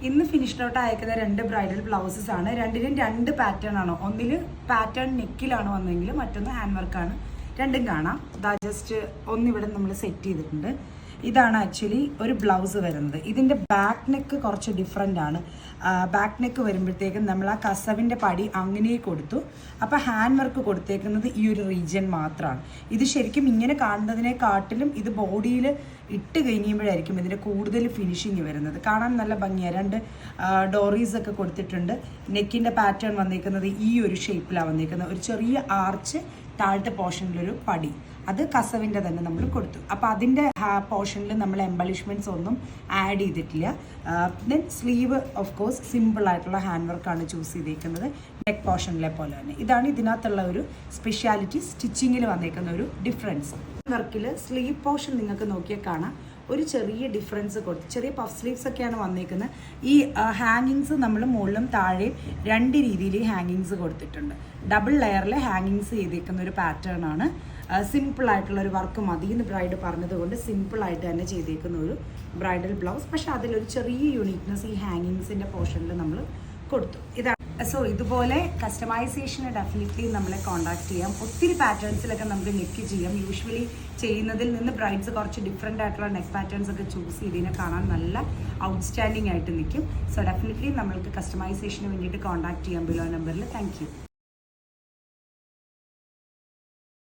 ഇന്ന് finished out അയക്കുന്ന 2 bridal blouses ആണ്. രണ്ടിനും 2 പാറ്റേൺ ആണ്. ഒന്നിൽ പാറ്റേൺ നെക്കിലാണ് വന്നെങ്കിൽ മറ്റൊന്ന് ഹാൻഡ് വർക്കാണ്. രണ്ടും കാണാം. ജസ്റ്റ് ഒന്നിവിടെ നമ്മൾ സെറ്റ് ചെയ്തിട്ടുണ്ട്. ഇതാണ് ആക്ച്വലി ഒരു ബ്ലൗസ് വരുന്നത്. ഇതിൻ്റെ ബാക്ക് നെക്ക് കുറച്ച് ഡിഫറെൻ്റ് ആണ്. ബാക്ക് നെക്ക് വരുമ്പോഴത്തേക്കും നമ്മൾ ആ കസവിൻ്റെ പടി അങ്ങനെ കൊടുത്തു. അപ്പോൾ ഹാൻഡ് വർക്ക് കൊടുത്തേക്കുന്നത് ഈ ഒരു റീജിയൻ മാത്രമാണ്. ഇത് ശരിക്കും ഇങ്ങനെ കാണുന്നതിനെക്കാട്ടിലും ഇത് ബോഡിയിൽ ഇട്ട് കഴിയുമ്പോഴായിരിക്കും ഇതിൻ്റെ കൂടുതൽ ഫിനിഷിങ് വരുന്നത്. കാണാൻ നല്ല ഭംഗിയാണ്. 2 ഡോറീസ് ഒക്കെ കൊടുത്തിട്ടുണ്ട്. നെക്കിൻ്റെ പാറ്റേൺ വന്നേക്കുന്നത് ഈ ഒരു ഷേപ്പിലാണ് വന്നേക്കുന്നത്. ഒരു ചെറിയ ആർച്ച് താഴത്തെ പോർഷനിലൊരു പടി, അത് കസവിൻ്റെ തന്നെ നമ്മൾ കൊടുത്തു. അപ്പോൾ അതിൻ്റെ പോർഷനിൽ നമ്മൾ എംബളിഷ്മെൻറ്റ്സ് ഒന്നും ആഡ് ചെയ്തിട്ടില്ല. ദെൻ സ്ലീവ് ഓഫ് കോഴ്സ് സിമ്പിളായിട്ടുള്ള ഹാൻഡ് വർക്കാണ് ചൂസ് ചെയ്തേക്കുന്നത്, നെക്ക് പോർഷനിലെ പോലെ തന്നെ. ഇതാണ് ഇതിനകത്തുള്ള ഒരു സ്പെഷ്യാലിറ്റി, സ്റ്റിച്ചിങ്ങിൽ വന്നേക്കുന്ന ഒരു ഡിഫറൻസ്. വർക്കിൽ സ്ലീവ് പോർഷൻ നിങ്ങൾക്ക് നോക്കിയാൽ കാണാം ഒരു ചെറിയ ഡിഫറൻസ് കൊടുത്തു. ചെറിയ പഫ് സ്ലീവ്സ് ഒക്കെയാണ് വന്നേക്കുന്നത്. ഈ ഹാങ്ങിങ്സ് നമ്മൾ മുകളിലും താഴെയും 2 രീതിയിൽ ഹാങ്ങിങ്സ് കൊടുത്തിട്ടുണ്ട്. ഡബിൾ ലെയറിൽ ഹാങ്ങിങ്സ് ചെയ്തേക്കുന്ന ഒരു പാറ്റേൺ ആണ്. സിമ്പിളായിട്ടുള്ള ഒരു വർക്ക് മതി എന്ന് ബ്രൈഡ് പറഞ്ഞതുകൊണ്ട് സിമ്പിളായിട്ട് തന്നെ ചെയ്തേക്കുന്ന ഒരു ബ്രൈഡൽ ബ്ലൗസ്. പക്ഷെ അതിലൊരു ചെറിയ യൂണിക്നെസ് ഈ ഹാങ്ങിങ്സിൻ്റെ പോർഷനിൽ നമ്മൾ കൊടുത്തു. ഇതാണ്. സോ ഇതുപോലെ കസ്റ്റമൈസേഷന് ഡെഫിനറ്റ്ലി നമ്മളെ കോൺടാക്ട് ചെയ്യാം. ഒത്തിരി പാറ്റേൺസിലൊക്കെ നമുക്ക് നെക്ക് ചെയ്യാം. യൂഷ്വലി ചെയ്യുന്നതിൽ നിന്ന് ബ്രൈഡ്സ് കുറച്ച് ഡിഫറെൻ്റ് ആയിട്ടുള്ള നെക്ക് പാറ്റേൺസ് ഒക്കെ ചൂസ് ചെയ്തതിനെ കാണാൻ നല്ല ഔട്ട്സ്റ്റാൻഡിങ് ആയിട്ട് നിൽക്കും. സോ ഡെഫിനറ്റ്ലി നമ്മൾക്ക് കസ്റ്റമൈസേഷന് വേണ്ടിയിട്ട് കോൺടാക്ട് ചെയ്യാം ബിലോ നമ്പറിൽ. Thank you.